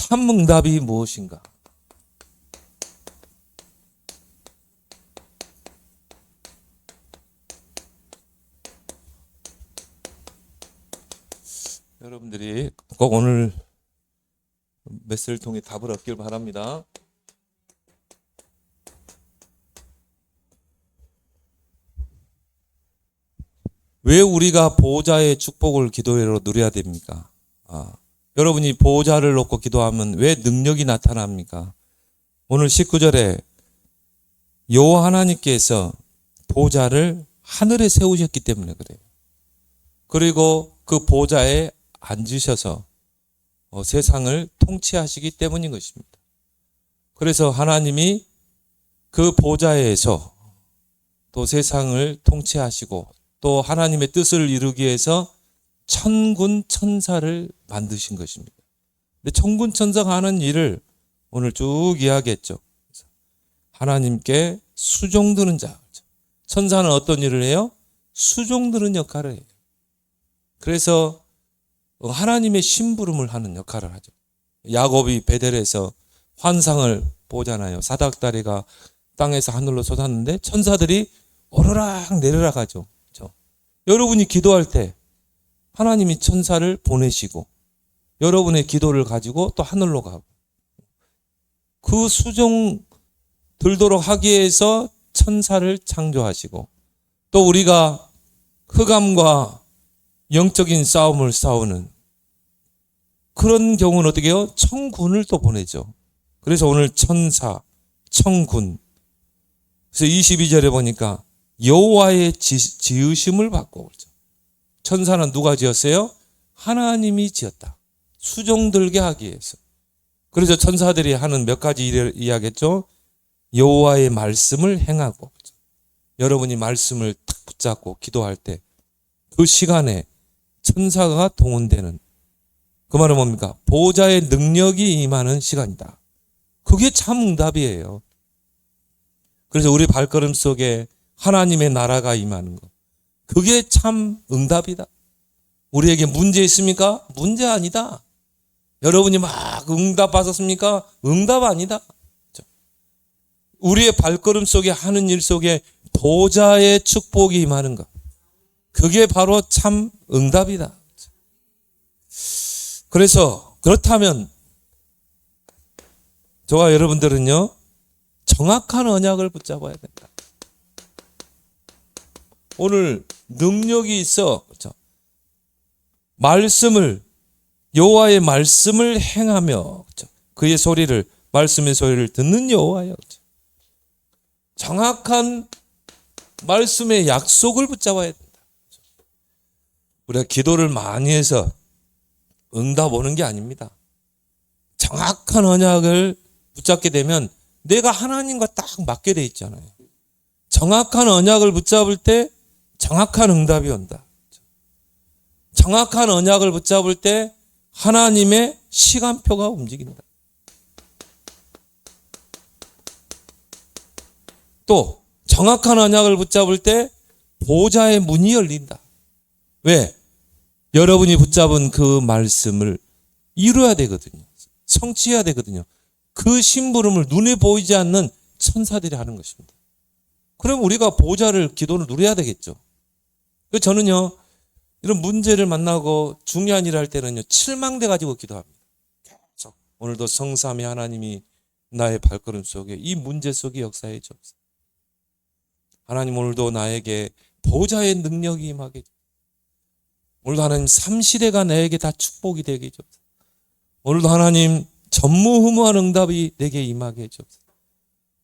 참응답이 무엇인가? 여러분들이 꼭 오늘 메시지를 통해 답을 얻길 바랍니다. 왜 우리가 보호자의 축복을 기도로 누려야 됩니까? 여러분이 보호자를 놓고 기도하면 왜 능력이 나타납니까? 오늘 19절에 여호와 하나님께서 보호자를 하늘에 세우셨기 때문에 그래요. 그리고 그 보호자에 앉으셔서 세상을 통치하시기 때문인 것입니다. 그래서 하나님이 그 보호자에서 또 세상을 통치하시고 또 하나님의 뜻을 이루기 위해서 천군 천사를 만드신 것입니다. 근데 천군 천사가 하는 일을 오늘 쭉 이야기했죠. 하나님께 수종드는 자. 천사는 어떤 일을 해요? 수종드는 역할을 해요. 그래서 하나님의 심부름을 하는 역할을 하죠. 야곱이 베델에서 환상을 보잖아요. 사닥다리가 땅에서 하늘로 솟았는데 천사들이 오르락 내리락 하죠. 여러분이 기도할 때 하나님이 천사를 보내시고 여러분의 기도를 가지고 또 하늘로 가고 그 수종 들도록 하기 위해서 천사를 창조하시고 또 우리가 흑암과 영적인 싸움을 싸우는 그런 경우는 어떻게 해요? 천군을 또 보내죠. 그래서 오늘 천사, 천군. 그래서 22절에 보니까 여호와의 지으심을 받고 그러죠. 천사는 누가 지었어요? 하나님이 지었다. 수종들게 하기 위해서. 그래서 천사들이 하는 몇 가지 일을 이야기했죠. 여호와의 말씀을 행하고. 그렇죠? 여러분이 말씀을 탁 붙잡고 기도할 때 그 시간에 천사가 동원되는 그 말은 뭡니까? 보호자의 능력이 임하는 시간이다. 그게 참 응답이에요. 그래서 우리 발걸음 속에 하나님의 나라가 임하는 것. 그게 참 응답이다. 우리에게 문제 있습니까? 문제 아니다. 여러분이 막 응답 받았습니까? 응답 아니다. 우리의 발걸음 속에 하는 일 속에 보호자의 축복이 임하는 것. 그게 바로 참 응답이다. 그래서 그렇다면 저와 여러분들은요. 정확한 언약을 붙잡아야 된다. 오늘 능력이 있어. 그렇죠? 말씀을 여호와의 말씀을 행하며 그렇죠? 그의 소리를 말씀의 소리를 듣는 여호와여. 그렇죠? 정확한 말씀의 약속을 붙잡아야 된다. 우리가 기도를 많이 해서 응답 오는 게 아닙니다. 정확한 언약을 붙잡게 되면 내가 하나님과 딱 맞게 돼 있잖아요. 정확한 언약을 붙잡을 때 정확한 응답이 온다. 정확한 언약을 붙잡을 때 하나님의 시간표가 움직인다. 또 정확한 언약을 붙잡을 때 보호자의 문이 열린다. 왜? 여러분이 붙잡은 그 말씀을 이루어야 되거든요. 성취해야 되거든요. 그 심부름을 눈에 보이지 않는 천사들이 하는 것입니다. 그럼 우리가 보호자를 기도를 누려야 되겠죠. 저는요, 이런 문제를 만나고 중요한 일을 할 때는요, 칠망대 가지고 기도합니다. 계속. 오늘도 성삼위 하나님이 나의 발걸음 속에 이 문제 속에 역사해 주옵소서. 하나님 오늘도 나에게 보호자의 능력이 임하게 해주옵소서. 오늘도 하나님 3시대가 나에게 다 축복이 되게 해주옵소서. 오늘도 하나님 전무후무한 응답이 내게 임하게 해주옵소서.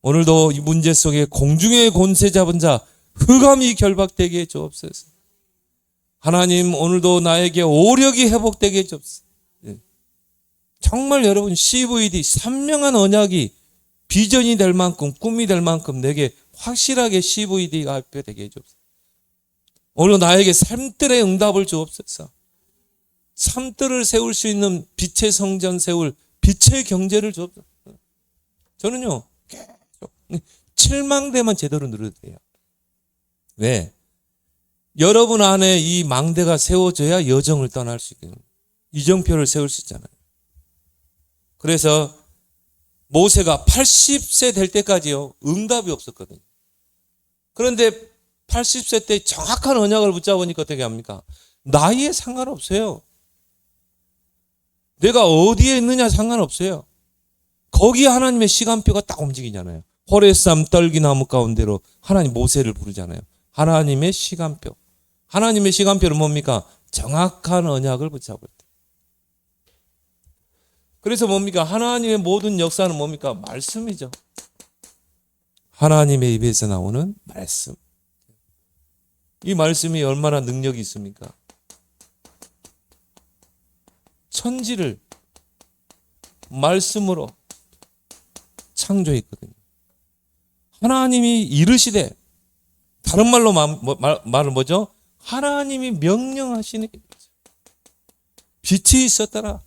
오늘도 이 문제 속에 공중의 권세 잡은 자 흑암이 결박되게 해주옵소서. 하나님 오늘도 나에게 오력이 회복되게 해주옵소서. 정말 여러분 CVD 선명한 언약이 비전이 될 만큼 꿈이 될 만큼 내게 확실하게 CVD가 되게 해주옵소서. 오늘 나에게 삶들의 응답을 주옵소서. 삶들을 세울 수 있는 빛의 성전 세울 빛의 경제를 주옵소서. 저는요 계속 칠망대만 제대로 누려도 돼요. 왜? 여러분 안에 이 망대가 세워져야 여정을 떠날 수 있거든요. 이정표를 세울 수 있잖아요. 그래서 모세가 80세 될 때까지요, 응답이 없었거든요. 그런데 80세 때 정확한 언약을 붙잡으니까 어떻게 합니까? 나이에 상관없어요. 내가 어디에 있느냐 상관없어요. 거기에 하나님의 시간표가 딱 움직이잖아요. 호레삼 떨기나무 가운데로 하나님 모세를 부르잖아요. 하나님의 시간표. 하나님의 시간표는 뭡니까? 정확한 언약을 붙잡을 때. 그래서 뭡니까? 하나님의 모든 역사는 뭡니까? 말씀이죠. 하나님의 입에서 나오는 말씀. 이 말씀이 얼마나 능력이 있습니까? 천지를 말씀으로 창조했거든요. 하나님이 이르시되, 다른 말로 말은 뭐죠? 하나님이 명령하시는 거죠. 빛이 있었더라.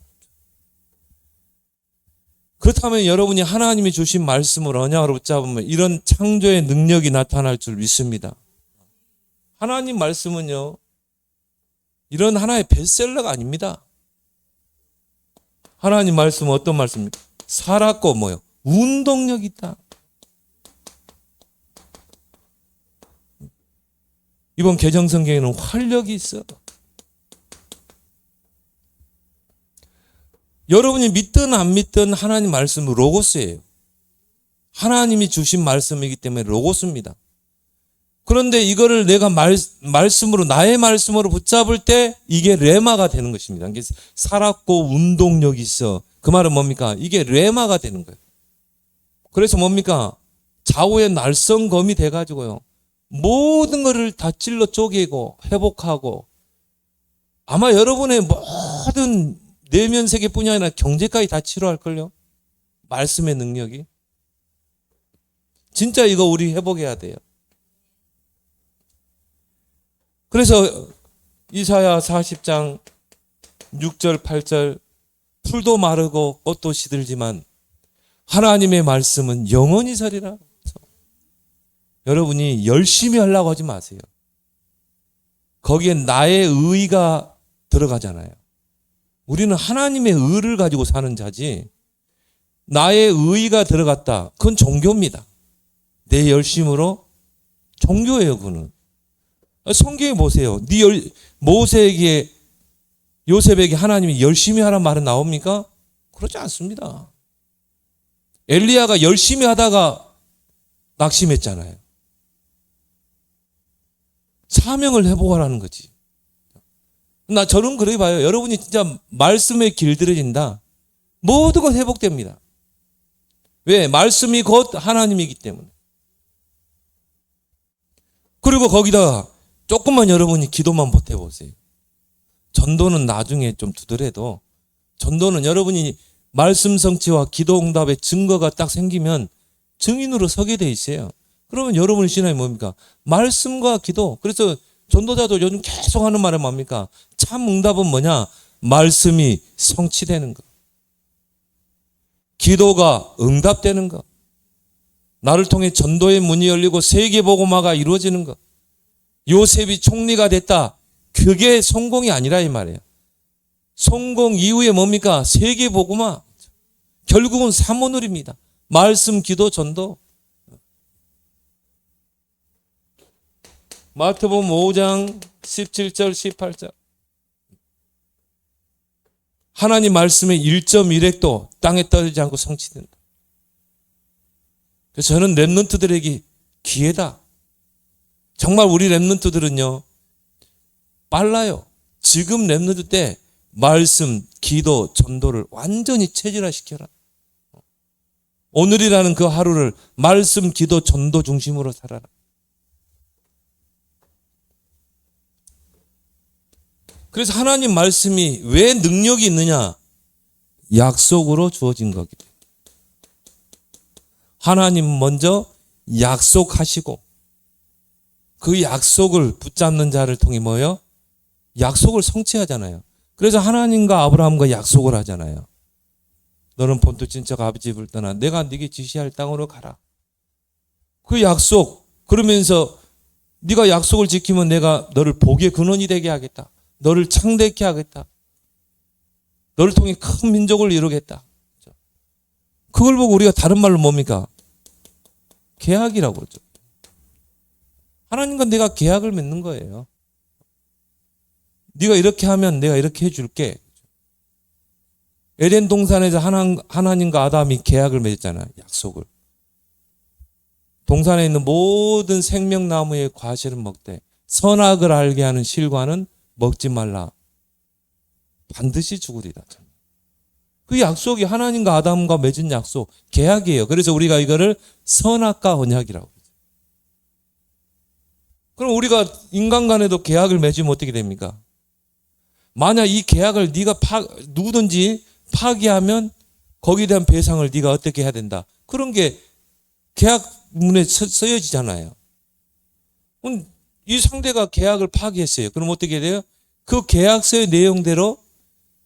그렇다면 여러분이 하나님이 주신 말씀을 언약으로 붙잡으면 이런 창조의 능력이 나타날 줄 믿습니다. 하나님 말씀은요, 이런 하나의 베스트셀러가 아닙니다. 하나님 말씀은 어떤 말씀입니까? 살았고 뭐요? 운동력이 있다. 이번 개정성경에는 활력이 있어. 여러분이 믿든 안 믿든 하나님 말씀은 로고스예요. 하나님이 주신 말씀이기 때문에 로고스입니다. 그런데 이거를 내가 말씀으로, 나의 말씀으로 붙잡을 때 이게 레마가 되는 것입니다. 이게 살았고 운동력이 있어. 그 말은 뭡니까? 이게 레마가 되는 거예요. 그래서 뭡니까? 좌우의 날성검이 돼가지고요, 모든 것을 다 찔러 쪼개고 회복하고, 아마 여러분의 모든 내면 세계뿐이 아니라 경제까지 다 치료할걸요. 말씀의 능력이. 진짜 이거 우리 회복해야 돼요. 그래서 이사야 40장 6절 8절, 풀도 마르고 꽃도 시들지만 하나님의 말씀은 영원히 서리라. 여러분이 열심히 하려고 하지 마세요. 거기에 나의 의의가 들어가잖아요. 우리는 하나님의 의를 가지고 사는 자지, 나의 의의가 들어갔다, 그건 종교입니다. 내 열심으로 종교예요. 그거는. 성경에 보세요. 모세에게, 요셉에게 하나님이 열심히 하라는 말은 나옵니까? 그렇지 않습니다. 엘리야가 열심히 하다가 낙심했잖아요. 사명을 회복하라는 거지. 저는 그렇게 봐요. 여러분이 진짜 말씀에 길들여진다, 모든 것 회복됩니다. 왜? 말씀이 곧 하나님이기 때문에. 그리고 거기다 조금만 여러분이 기도만 보태보세요. 전도는 나중에 좀 두더라도, 전도는 여러분이 말씀 성취와 기도 응답의 증거가 딱 생기면 증인으로 서게 돼 있어요. 그러면 여러분의 신앙이 뭡니까? 말씀과 기도. 그래서 전도자도 요즘 계속 하는 말은 뭡니까? 참 응답은 뭐냐? 말씀이 성취되는 것. 기도가 응답되는 것. 나를 통해 전도의 문이 열리고 세계복음화가 이루어지는 것. 요셉이 총리가 됐다, 그게 성공이 아니라 이 말이에요. 성공 이후에 뭡니까? 세계복음화. 결국은 사모늘입니다. 말씀, 기도, 전도. 마태복음 5장 17절 18절. 하나님 말씀의 1.1핵도 땅에 떨어지지 않고 성취된다. 그래서 저는 렘넌트들에게 기회다. 정말 우리 렘넌트들은요, 빨라요. 지금 렘넌트 때 말씀, 기도, 전도를 완전히 체질화시켜라. 오늘이라는 그 하루를 말씀, 기도, 전도 중심으로 살아라. 그래서 하나님 말씀이 왜 능력이 있느냐? 약속으로 주어진 거기 때문에. 하나님 먼저 약속하시고 그 약속을 붙잡는 자를 통해 뭐예요? 약속을 성취하잖아요. 그래서 하나님과 아브라함과 약속을 하잖아요. 너는 본토 친척 아버지 집을 떠나 내가 네게 지시할 땅으로 가라. 그 약속, 그러면서 네가 약속을 지키면 내가 너를 복의 근원이 되게 하겠다. 너를 창대케 하겠다. 너를 통해 큰 민족을 이루겠다. 그걸 보고 우리가 다른 말로 뭡니까? 계약이라고 그러죠. 하나님과 내가 계약을 맺는 거예요. 네가 이렇게 하면 내가 이렇게 해줄게. 에덴 동산에서 하나님과 아담이 계약을 맺었잖아요. 약속을. 동산에 있는 모든 생명나무의 과실은 먹되 선악을 알게 하는 실과는 먹지 말라. 반드시 죽으리라. 그 약속이 하나님과 아담과 맺은 약속, 계약이에요. 그래서 우리가 이거를 선악과 언약이라고 그러죠. 그럼 우리가 인간간에도 계약을 맺으면 어떻게 됩니까? 만약 이 계약을 네가 누구든지 파기하면 거기에 대한 배상을 네가 어떻게 해야 된다. 그런 게 계약문에 쓰여지잖아요. 그럼 이 상대가 계약을 파기했어요. 그럼 어떻게 돼요? 그 계약서의 내용대로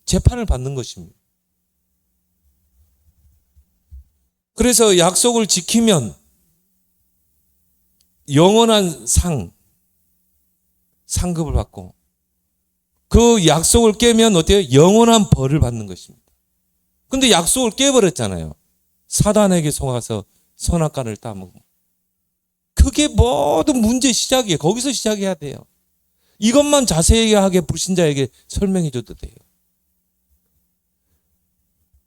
재판을 받는 것입니다. 그래서 약속을 지키면 영원한 상급을 받고 그 약속을 깨면 어때요? 영원한 벌을 받는 것입니다. 근데 약속을 깨버렸잖아요. 사단에게 속아서 선악과를 따먹고. 그게 모든 문제의 시작이에요. 거기서 시작해야 돼요. 이것만 자세하게 불신자에게 설명해 줘도 돼요.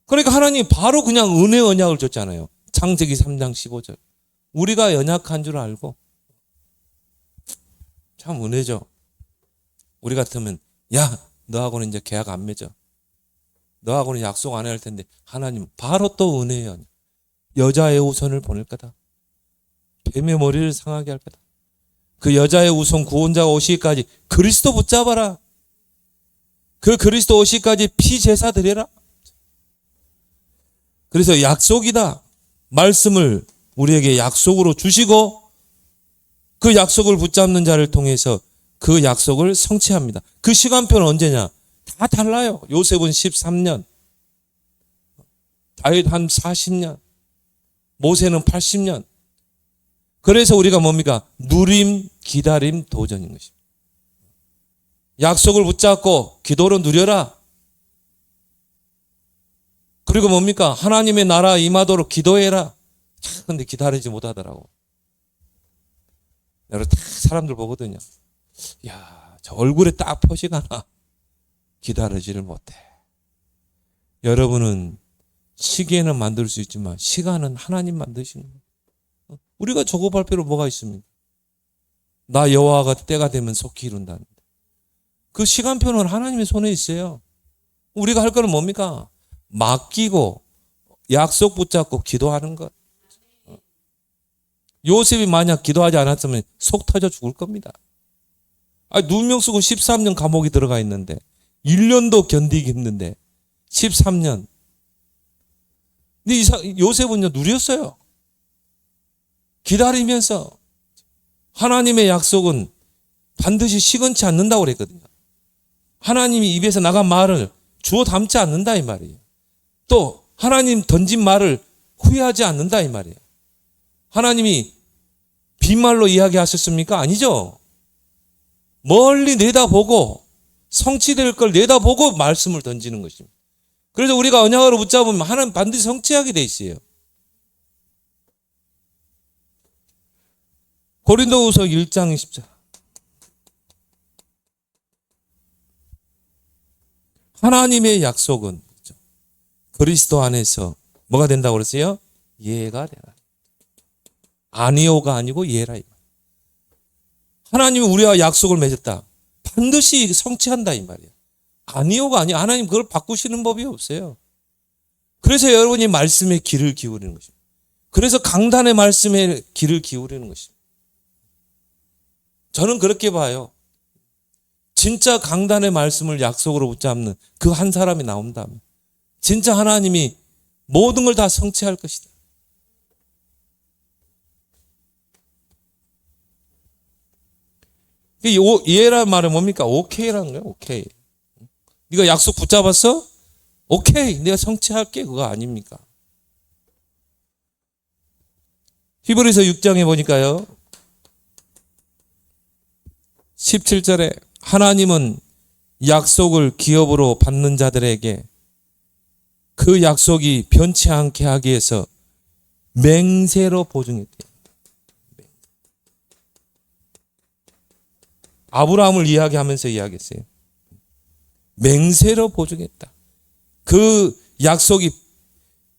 그러니까 하나님이 바로 그냥 은혜 언약을 줬잖아요. 창세기 3장 15절. 우리가 연약한 줄 알고. 참 은혜죠. 우리 같으면 야, 너하고는 이제 계약 안 맺어. 너하고는 약속 안 해야 할 텐데 하나님 바로 또 은혜의 여자의 우선을 보낼 거다. 뱀의 머리를 상하게 할 거다. 그 여자의 우선 구원자가 오시기까지 그리스도 붙잡아라. 그 그리스도 오시기까지 피제사 드려라. 그래서 약속이다. 말씀을 우리에게 약속으로 주시고 그 약속을 붙잡는 자를 통해서 그 약속을 성취합니다. 그 시간표는 언제냐? 다 달라요. 요셉은 13년, 다윗 한 40년, 모세는 80년. 그래서 우리가 뭡니까? 누림, 기다림, 도전인 것입니다. 약속을 붙잡고 기도로 누려라. 그리고 뭡니까? 하나님의 나라 임하도록 기도해라. 근데 기다리지 못하더라고. 여러분 다 사람들 보거든요. 야, 저 얼굴에 딱 표시가 나. 기다리지를 못해. 여러분은 시계는 만들 수 있지만 시간은 하나님 만드신 거예요. 우리가 조급할 필요 뭐가 있습니까? 나 여호와가 때가 되면 속히 이룬다는데. 그 시간표는 하나님의 손에 있어요. 우리가 할 거는 뭡니까? 맡기고 약속 붙잡고 기도하는 것. 요셉이 만약 기도하지 않았으면 속 터져 죽을 겁니다. 누명 쓰고 13년 감옥에 들어가 있는데 1년도 견디기 힘든데 13년. 근데 요셉은요 누렸어요. 기다리면서 하나님의 약속은 반드시 시건치 않는다고 그랬거든요. 하나님이 입에서 나간 말을 주워 담지 않는다 이 말이에요. 또 하나님 던진 말을 후회하지 않는다 이 말이에요. 하나님이 빈말로 이야기하셨습니까? 아니죠. 멀리 내다보고 성취될 걸 내다보고 말씀을 던지는 것입니다. 그래서 우리가 언약으로 붙잡으면 하나님 반드시 성취하게 돼 있어요. 고린도후서 1장 20절. 하나님의 약속은 그리스도 안에서 뭐가 된다고 그랬어요? 예가 되라. 아니오가 아니고 예라. 하나님이 우리와 약속을 맺었다. 반드시 성취한다 이 말이에요. 아니오가 아니야. 하나님 그걸 바꾸시는 법이 없어요. 그래서 여러분이 말씀에 귀를 기울이는 것입니다. 그래서 강단의 말씀에 귀를 기울이는 것입니다. 저는 그렇게 봐요. 진짜 강단의 말씀을 약속으로 붙잡는 그 한 사람이 나온다면 진짜 하나님이 모든 걸 다 성취할 것이다. 예란 말은 뭡니까? 오케이라는 거예요. 오케이. 네가 약속 붙잡았어? 오케이. 내가 성취할게. 그거 아닙니까? 히브리서 6장에 보니까요. 17절에 하나님은 약속을 기업으로 받는 자들에게 그 약속이 변치 않게 하기 위해서 맹세로 보증했대요. 아브라함을 이야기하면서 이야기했어요. 맹세로 보증했다. 그 약속이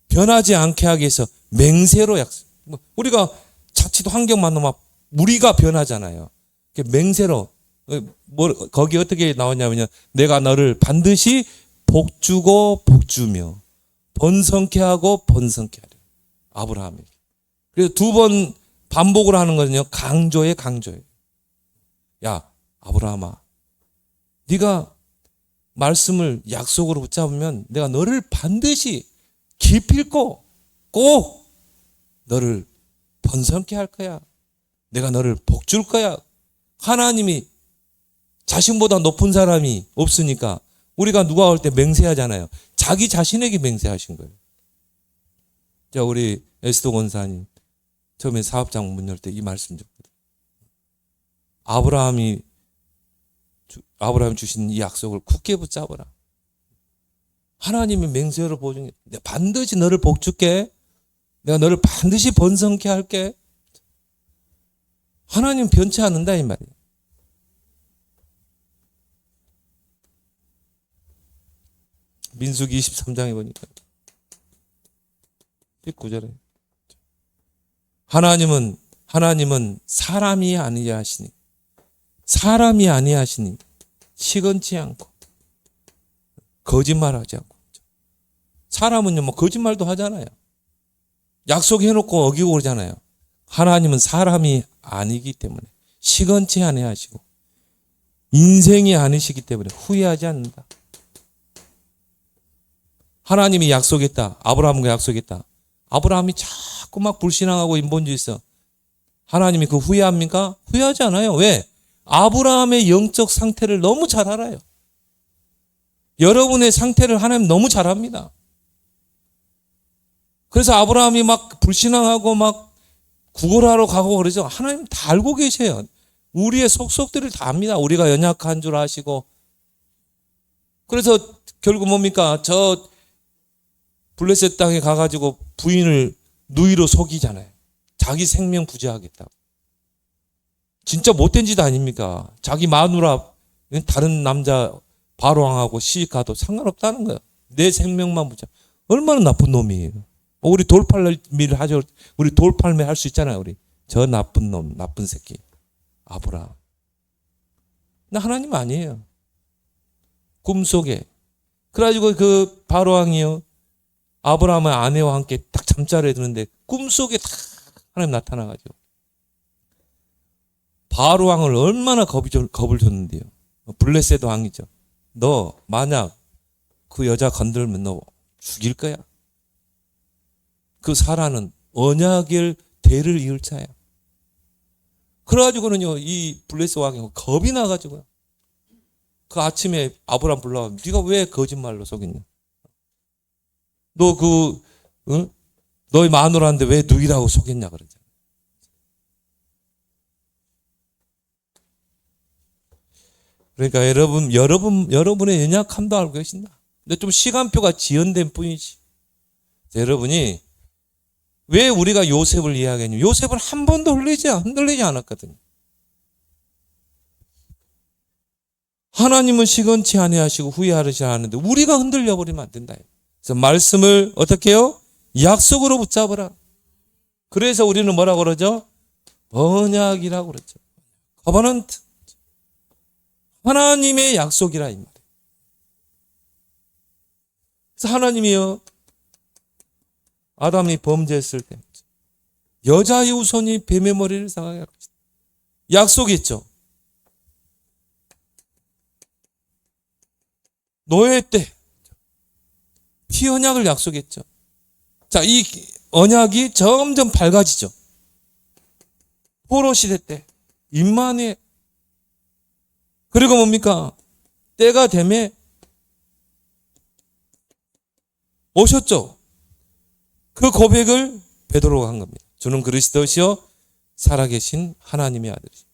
변하지 않게 하기 위해서 맹세로 약속. 우리가 자칫 환경만 놓으면 우리가 변하잖아요. 맹세로 거기 어떻게 나왔냐면요. 내가 너를 반드시 복주고 복주며 번성케 하고 번성케 하리라. 아브라함에게. 그래서 두 번 반복을 하는 거는요. 강조에 강조예요. 야 아브라함아, 네가 말씀을 약속으로 붙잡으면 내가 너를 반드시 기필코 꼭 너를 번성케 할 거야. 내가 너를 복줄 거야. 하나님이 자신보다 높은 사람이 없으니까 우리가 누가 올 때 맹세하잖아요. 자기 자신에게 맹세하신 거예요. 자, 우리 에스더 권사님 처음에 사업장 문 열 때 이 말씀 줬거든요. 아브라함 주신 이 약속을 굳게 붙잡아라. 하나님이 맹세로 보증해. 내가 반드시 너를 복줄게. 내가 너를 반드시 번성케 할게. 하나님 변치 않는다 이 말이에요. 민수기 23장에 보니까 19절에 하나님은 사람이 아니하시니 시건치 않고 거짓말하지 않고. 사람은요 뭐 거짓말도 하잖아요. 약속해놓고 어기고 그러잖아요. 하나님은 사람이 아니기 때문에 시건치 아니하시고 인생이 아니시기 때문에 후회하지 않는다. 하나님이 약속했다. 아브라함과 약속했다. 아브라함이 자꾸 막 불신앙하고 인본주의 있어. 하나님이 그 후회합니까? 후회하지 않아요. 왜? 아브라함의 영적 상태를 너무 잘 알아요. 여러분의 상태를 하나님 너무 잘 압니다. 그래서 아브라함이 막 불신앙하고 막 구걸하러 가고 그러죠. 하나님 다 알고 계세요. 우리의 속속들을 다 압니다. 우리가 연약한 줄 아시고. 그래서 결국 뭡니까? 저 블레셋 땅에 가가지고 부인을 누이로 속이잖아요. 자기 생명 부재하겠다고. 진짜 못된 짓 아닙니까? 자기 마누라 다른 남자 바로왕하고 시집가도 상관없다는 거예요. 내 생명만 부재. 얼마나 나쁜 놈이에요. 우리 돌팔매를 하죠. 우리 돌팔매 할 수 있잖아요. 우리 저 나쁜 놈, 나쁜 새끼 아브라함. 나 하나님 아니에요. 꿈속에. 그래가지고 그 바로왕이요. 아브라함의 아내와 함께 딱 잠자리에 드는데 꿈속에 딱 하나님 나타나가지고 바로왕을 얼마나 겁을 줬는데요. 블레셋 왕이죠. 너 만약 그 여자 건들면 너 죽일 거야. 그 사라는 언약의 대를 이을 자야. 그래가지고는요 이 블레셋 왕이 겁이 나가지고요. 그 아침에 아브라함 불러와 네가 왜 거짓말로 속였냐? 너 너희 마누라인데 왜 누이라고 속였냐 그러잖아. 그러니까 여러분의 연약함도 알고 계신다. 근데 좀 시간표가 지연된 뿐이지. 여러분이 왜 우리가 요셉을 이야기했냐? 요셉은 한 번도 흔들리지 않았거든요. 하나님은 시건치 아니하시고 후회하지 않는데 우리가 흔들려 버리면 안 된다. 그래서 말씀을 어떻게 해요? 약속으로 붙잡으라. 그래서 우리는 뭐라고 그러죠? 언약이라고 그러죠. 커버넌트. 하나님의 약속이라 이 말이에요. 그래서 하나님이요. 아담이 범죄했을 때 여자의 후손이 뱀의 머리를 상하게 할 것이다. 약속했죠. 노예 때 피 언약을 약속했죠. 자, 이 언약이 점점 밝아지죠. 포로 시대 때 임마누엘. 그리고 뭡니까? 때가 되매 오셨죠. 그 고백을 베드로가 한 겁니다. 주는 그리스도시요 살아계신 하나님의 아들이시다.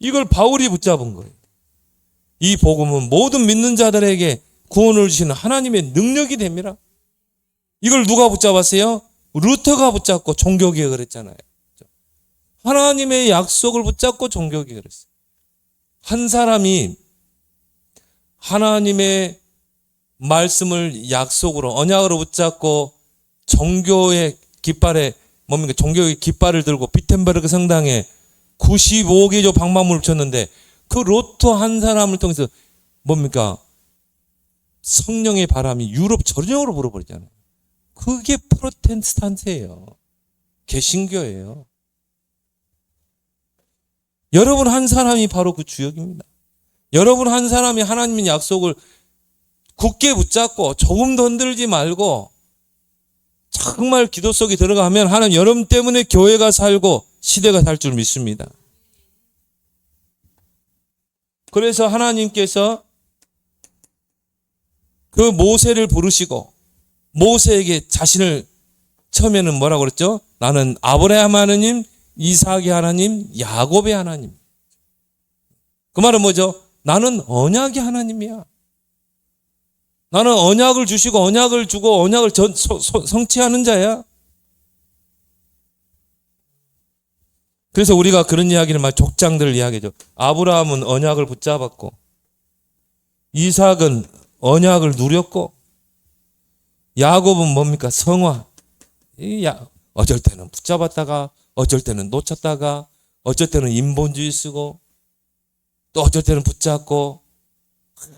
이걸 바울이 붙잡은 거예요. 이 복음은 모든 믿는 자들에게 구원을 주시는 하나님의 능력이 됩니다. 이걸 누가 붙잡았어요? 루터가 붙잡고 종교개혁을 했잖아요. 하나님의 약속을 붙잡고 종교개혁을 했어요. 한 사람이 하나님의 말씀을 약속으로 언약으로 붙잡고 종교의 깃발에 뭡니까? 종교의 깃발을 들고 비텐베르크 성당에 95개조 방방문을 쳤는데 그 로터 한 사람을 통해서 뭡니까? 성령의 바람이 유럽 전역으로 불어버리잖아요. 그게 프로테스탄트예요. 개신교예요. 여러분 한 사람이 바로 그 주역입니다. 여러분 한 사람이 하나님의 약속을 굳게 붙잡고 조금도 흔들지 말고 정말 기도 속에 들어가면 하나님 여러분 때문에 교회가 살고 시대가 살 줄 믿습니다. 그래서 하나님께서 그 모세를 부르시고 모세에게 자신을 처음에는 뭐라고 그랬죠? 나는 아브라함 하나님, 이삭의 하나님, 야곱의 하나님. 그 말은 뭐죠? 나는 언약의 하나님이야. 나는 언약을 주시고 언약을 주고 언약을 성취하는 자야. 그래서 우리가 그런 이야기를 막 족장들을 이야기하죠. 아브라함은 언약을 붙잡았고 이삭은 언약을 누렸고 야곱은 뭡니까? 성화. 어쩔 때는 붙잡았다가 어쩔 때는 놓쳤다가 어쩔 때는 인본주의 쓰고 또 어쩔 때는 붙잡고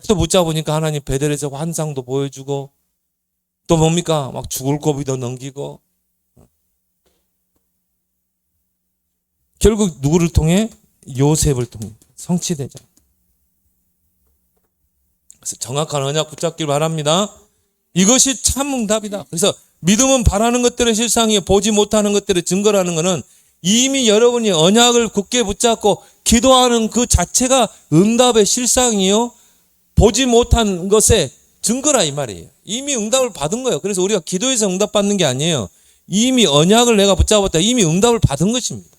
또 붙잡으니까 하나님 베델에서 환상도 보여주고 또 뭡니까? 막 죽을 고비도 넘기고 결국 누구를 통해? 요셉을 통해 성취되죠. 그래서 정확한 언약 붙잡길 바랍니다. 이것이 참 응답이다. 그래서 믿음은 바라는 것들의 실상이요 보지 못하는 것들의 증거라는 것은 이미 여러분이 언약을 굳게 붙잡고 기도하는 그 자체가 응답의 실상이요 보지 못한 것의 증거라 이 말이에요. 이미 응답을 받은 거예요. 그래서 우리가 기도해서 응답받는 게 아니에요. 이미 언약을 내가 붙잡았다. 이미 응답을 받은 것입니다.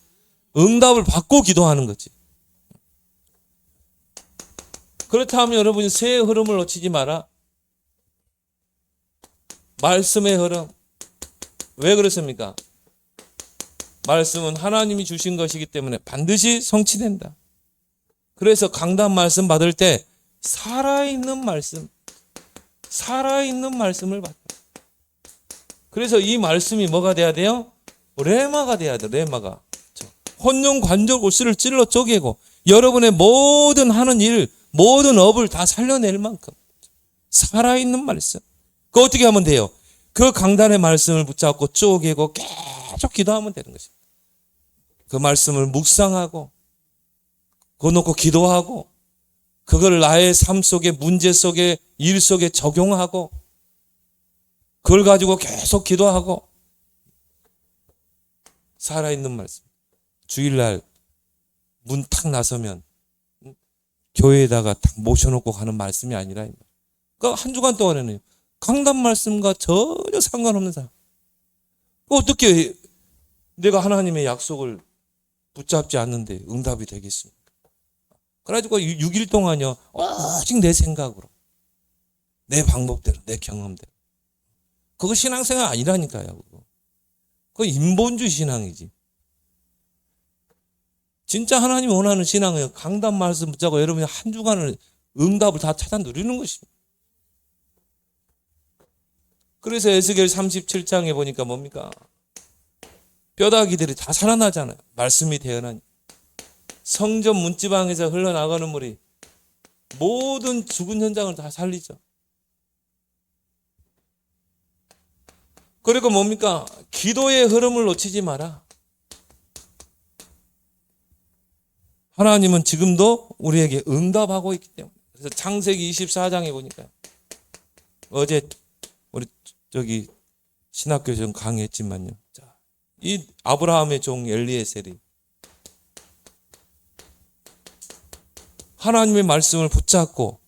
응답을 받고 기도하는 거지. 그렇다면 여러분이 새의 흐름을 놓치지 마라. 말씀의 흐름. 왜 그렇습니까? 말씀은 하나님이 주신 것이기 때문에 반드시 성취된다. 그래서 강단 말씀 받을 때 살아있는 말씀, 살아있는 말씀을 받다. 그래서 이 말씀이 뭐가 돼야 돼요? 레마가 돼야 돼. 레마가. 혼용 관절 골수를 찔러 쪼개고 여러분의 모든 하는 일, 모든 업을 다 살려낼 만큼 살아있는 말씀. 그 어떻게 하면 돼요? 그 강단의 말씀을 붙잡고 쪼개고 계속 기도하면 되는 것입니다. 그 말씀을 묵상하고 그거 놓고 기도하고 그걸 나의 삶 속에 문제 속에 일 속에 적용하고 그걸 가지고 계속 기도하고 살아있는 말씀. 주일날 문 탁 나서면 교회에다가 탁 모셔놓고 가는 말씀이 아니라 그러니까 한 주간 동안에는 강단 말씀과 전혀 상관없는 사람. 어떻게 내가 하나님의 약속을 붙잡지 않는데 응답이 되겠습니까? 그래가지고 6일 동안요 오직 내 생각으로 내 방법대로 내 경험대로 그거 신앙생활 아니라니까요. 그거 인본주의 신앙이지. 진짜 하나님이 원하는 신앙은 강단 말씀 붙잡고 여러분이 한 주간을 응답을 다 찾아 누리는 것입니다. 그래서 에스겔 37장에 보니까 뭡니까? 뼈다귀들이 다 살아나잖아요. 말씀이 되어나니. 성전 문지방에서 흘러나가는 물이 모든 죽은 현장을 다 살리죠. 그리고 뭡니까? 기도의 흐름을 놓치지 마라. 하나님은 지금도 우리에게 응답하고 있기 때문에. 그래서 창세기 24장에 보니까 어제 우리 신학교 좀 강의했지만요. 자, 이 아브라함의 종 엘리에셀이 하나님의 말씀을 붙잡고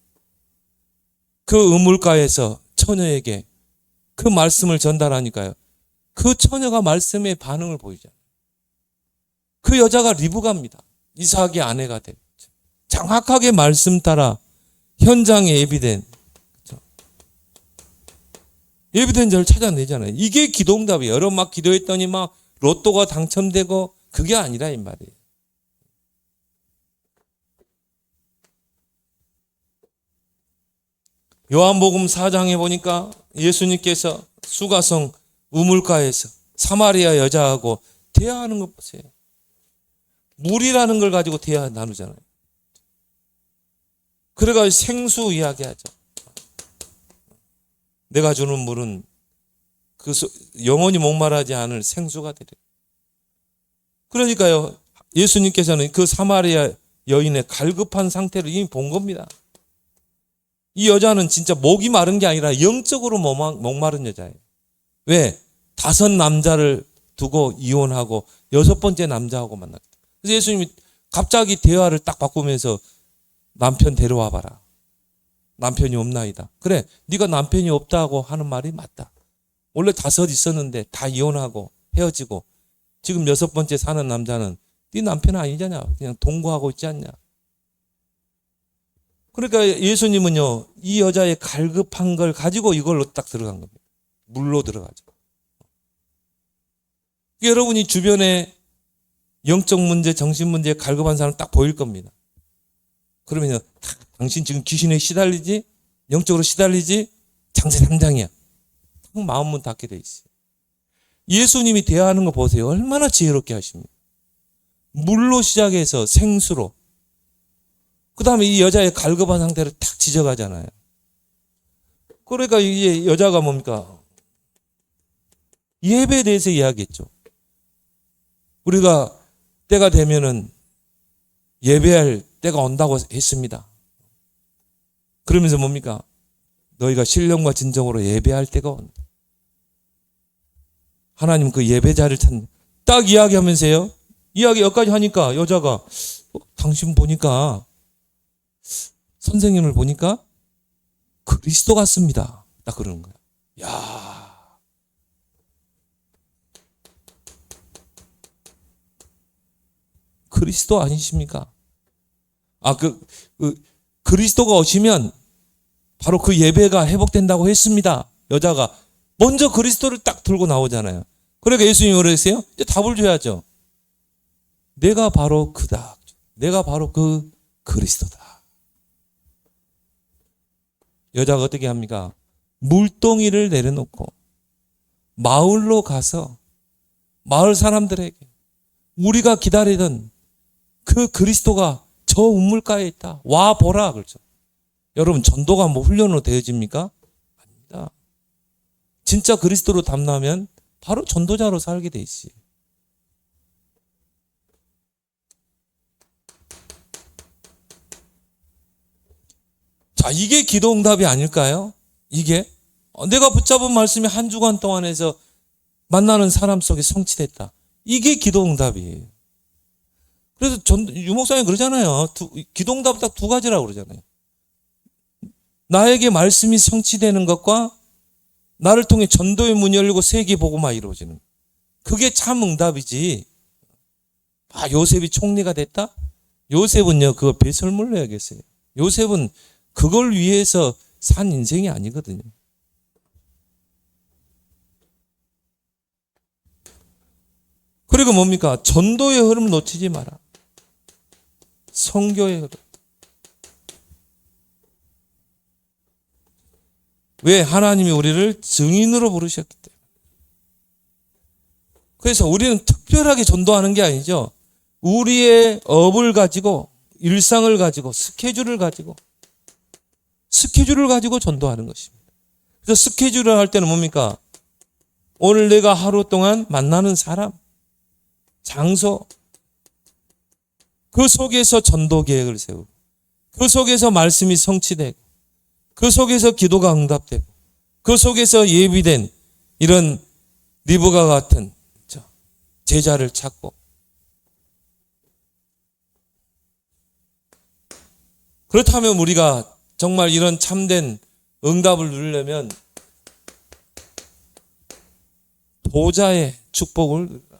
그 우물가에서 처녀에게 그 말씀을 전달하니까요. 그 처녀가 말씀의 반응을 보이잖아요. 그 여자가 리브가입니다. 이삭의 아내가 됐죠. 정확하게 말씀 따라 현장에 예비된 예비된 자를 찾아내잖아요. 이게 기도응답이에요. 여러분 막 기도했더니 막 로또가 당첨되고 그게 아니라 이 말이에요. 요한복음 4장에 보니까 예수님께서 수가성 우물가에서 사마리아 여자하고 대화하는 것 보세요. 물이라는 걸 가지고 대화 나누잖아요. 그래가지고 생수 이야기하죠. 내가 주는 물은 그 영원히 목마르지 않을 생수가 되리라. 그러니까요, 예수님께서는 그 사마리아 여인의 갈급한 상태를 이미 본 겁니다. 이 여자는 진짜 목이 마른 게 아니라 영적으로 목마른 여자예요. 왜? 5 남자를 두고 이혼하고 6번째 남자하고 만났다. 그래서 예수님이 갑자기 대화를 딱 바꾸면서 남편 데려와 봐라. 남편이 없나이다. 그래, 네가 남편이 없다고 하는 말이 맞다. 원래 5 있었는데 다 이혼하고 헤어지고 지금 6번째 사는 남자는 네 남편 아니잖냐. 그냥 동거하고 있지 않냐. 그러니까 예수님은요, 이 여자의 갈급한 걸 가지고 이걸로 딱 들어간 겁니다. 물로 들어가죠. 여러분이 주변에 영적 문제, 정신 문제에 갈급한 사람 딱 보일 겁니다. 그러면요, 당신 지금 귀신에 시달리지? 영적으로 시달리지? 장세 당장이야. 마음문 닫게 돼 있어요. 예수님이 대화하는 거 보세요. 얼마나 지혜롭게 하십니까? 물로 시작해서 생수로. 그 다음에 이 여자의 갈급한 상태를 탁 지적하잖아요. 그러니까 이게 여자가 뭡니까? 예배에 대해서 이야기했죠. 우리가 때가 되면은 예배할 때가 온다고 했습니다. 그러면서 뭡니까? 너희가 신령과 진정으로 예배할 때가 온다. 하나님 그 예배자를 찾는, 딱 이야기하면서요. 이야기 여기까지 하니까 여자가 당신 보니까, 선생님을 보니까 그리스도 같습니다. 딱 그러는 거야. 야, 그리스도 아니십니까? 그리스도가 오시면 바로 그 예배가 회복된다고 했습니다. 여자가 먼저 그리스도를 딱 들고 나오잖아요. 그러니까 예수님이 그러세요? 이제 답을 줘야죠. 내가 바로 그다. 내가 바로 그 그리스도다. 여자가 어떻게 합니까? 물동이를 내려놓고 마을로 가서 마을 사람들에게 우리가 기다리던 그 그리스도가 저 우물가에 있다. 와 보라. 그렇죠. 여러분, 전도가 뭐 훈련으로 되어집니까? 아닙니다. 진짜 그리스도로 담나면 바로 전도자로 살게 돼 있어요. 자, 이게 기도응답이 아닐까요? 이게 내가 붙잡은 말씀이 한 주간 동안에서 만나는 사람 속에 성취됐다. 이게 기도응답이에요. 그래서 유목사님 그러잖아요. 기도응답 딱 2가지라고 그러잖아요. 나에게 말씀이 성취되는 것과 나를 통해 전도의 문이 열리고 세계복음화 이루어지는 것. 그게 참 응답이지. 요셉이 총리가 됐다? 요셉은요, 그거 배설물로 해야겠어요. 요셉은 그걸 위해서 산 인생이 아니거든요. 그리고 뭡니까? 전도의 흐름 놓치지 마라. 선교의 흐름. 왜? 하나님이 우리를 증인으로 부르셨기 때문에. 그래서 우리는 특별하게 전도하는 게 아니죠. 우리의 업을 가지고, 일상을 가지고, 스케줄을 가지고 전도하는 것입니다. 그래서 스케줄을 할 때는 뭡니까? 오늘 내가 하루 동안 만나는 사람, 장소, 그 속에서 전도 계획을 세우고, 그 속에서 말씀이 성취되고, 그 속에서 기도가 응답되고, 그 속에서 예비된 이런 리브가 같은 제자를 찾고. 그렇다면 우리가 정말 이런 참된 응답을 누리려면 보좌의 축복을 누리라.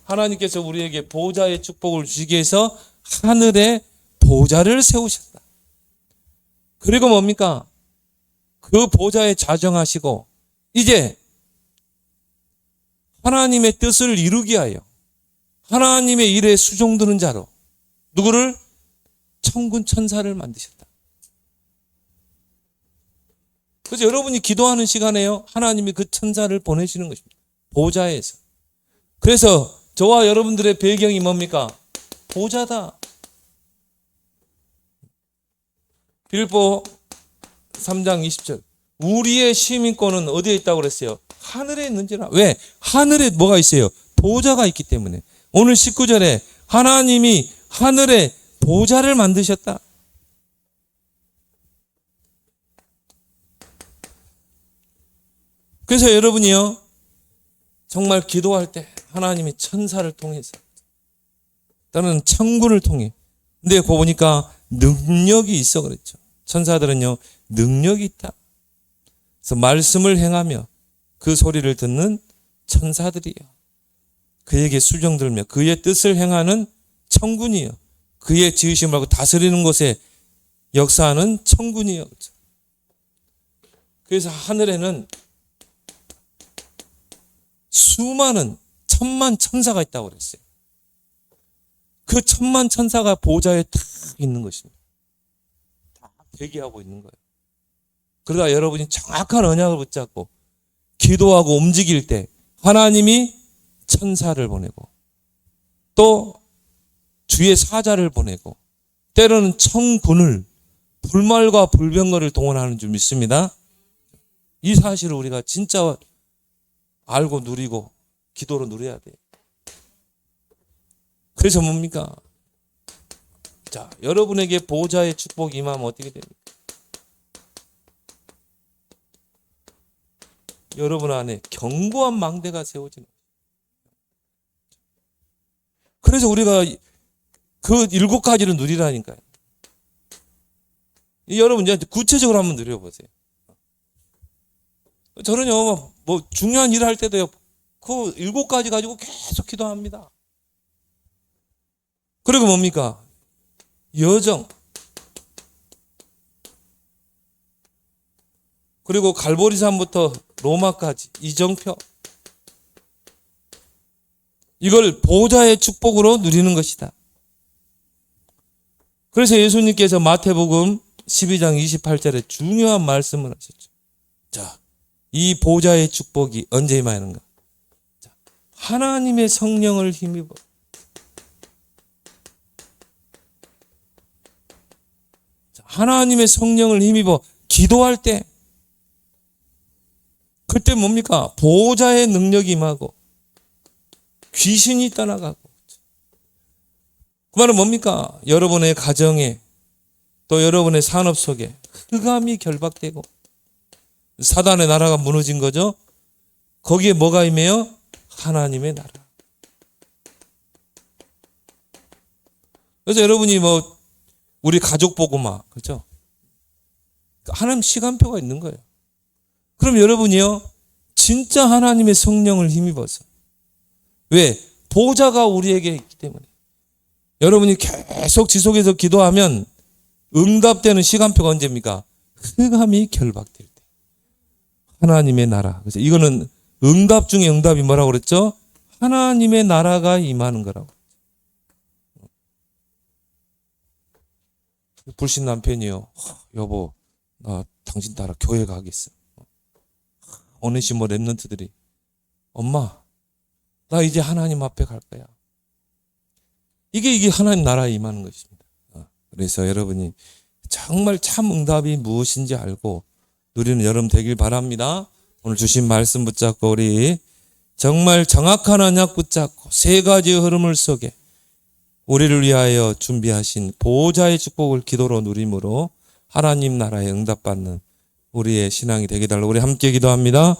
하나님께서 우리에게 보좌의 축복을 주시기 위해서 하늘에 보좌를 세우셨다. 그리고 뭡니까? 그 보좌에 자정하시고 이제 하나님의 뜻을 이루기 위하여 하나님의 일에 수종드는 자로 누구를? 천군 천사를 만드셨다. 그래서 여러분이 기도하는 시간에요, 하나님이 그 천사를 보내시는 것입니다. 보좌에서. 그래서 저와 여러분들의 배경이 뭡니까? 보좌다. 빌립보 3장 20절. 우리의 시민권은 어디에 있다고 그랬어요? 하늘에 있는지라. 왜? 하늘에 뭐가 있어요? 보좌가 있기 때문에. 오늘 19절에 하나님이 하늘에 보좌를 만드셨다. 그래서 여러분이요, 정말 기도할 때 하나님이 천사를 통해서 또는 천군을 통해, 근데 그거 보니까 능력이 있어 그랬죠. 천사들은요, 능력이 있다. 그래서 말씀을 행하며 그 소리를 듣는 천사들이요, 그에게 수종들며 그의 뜻을 행하는 천군이요, 그의 지으심을 하고 다스리는 곳에 역사하는 천군이요. 그래서 하늘에는 수많은 천만 천사가 있다고 그랬어요. 그 천만 천사가 보좌에 딱 있는 것입니다. 다 대기하고 있는 거예요. 그러다 여러분이 정확한 언약을 붙잡고 기도하고 움직일 때 하나님이 천사를 보내고 또 주의 사자를 보내고 때로는 천군을, 불말과 불병거를 동원하는 줄 믿습니다. 이 사실을 우리가 진짜 알고 누리고 기도로 누려야 돼요. 그래서 뭡니까? 자, 여러분에게 보좌의 축복이 임하면 어떻게 됩니까? 여러분 안에 견고한 망대가 세워지는 거예요. 그래서 우리가 그 7가지를 누리라니까요. 여러분 이제 구체적으로 한번 누려보세요. 저는요, 뭐 중요한 일을 할 때도요, 그 7가지 가지고 계속 기도합니다. 그리고 뭡니까? 여정. 그리고 갈보리산부터 로마까지 이정표. 이걸 보좌의 축복으로 누리는 것이다. 그래서 예수님께서 마태복음 12장 28절에 중요한 말씀을 하셨죠. 자, 이 보좌의 축복이 언제 임하는가? 자, 하나님의 성령을 힘입어. 자, 하나님의 성령을 힘입어 기도할 때, 그때 뭡니까? 보좌의 능력이 임하고 귀신이 떠나가고. 그 말은 뭡니까? 여러분의 가정에 또 여러분의 산업 속에 흑암이 결박되고 사단의 나라가 무너진 거죠. 거기에 뭐가 임해요? 하나님의 나라. 그래서 여러분이 뭐 우리 가족 보고 막, 그렇죠? 하나님 시간표가 있는 거예요. 그럼 여러분이요, 진짜 하나님의 성령을 힘입어서. 왜? 보좌가 우리에게 있기 때문에. 여러분이 계속 지속해서 기도하면 응답되는 시간표가 언제입니까? 흑암이 결박될 때. 하나님의 나라. 그래서 이거는 응답 중에 응답이 뭐라고 그랬죠? 하나님의 나라가 임하는 거라고. 불신 남편이요, 여보, 나 당신 따라 교회 가겠어. 오네시모 랩런트들이, 엄마, 나 이제 하나님 앞에 갈 거야. 이게 하나님 나라에 임하는 것입니다. 그래서 여러분이 정말 참 응답이 무엇인지 알고 누리는 여러분 되길 바랍니다. 오늘 주신 말씀 붙잡고 우리 정말 정확한 언약 붙잡고 3가지의 흐름을 속에 우리를 위하여 준비하신 보호자의 축복을 기도로 누림으로 하나님 나라에 응답받는 우리의 신앙이 되게 달라고 우리 함께 기도합니다.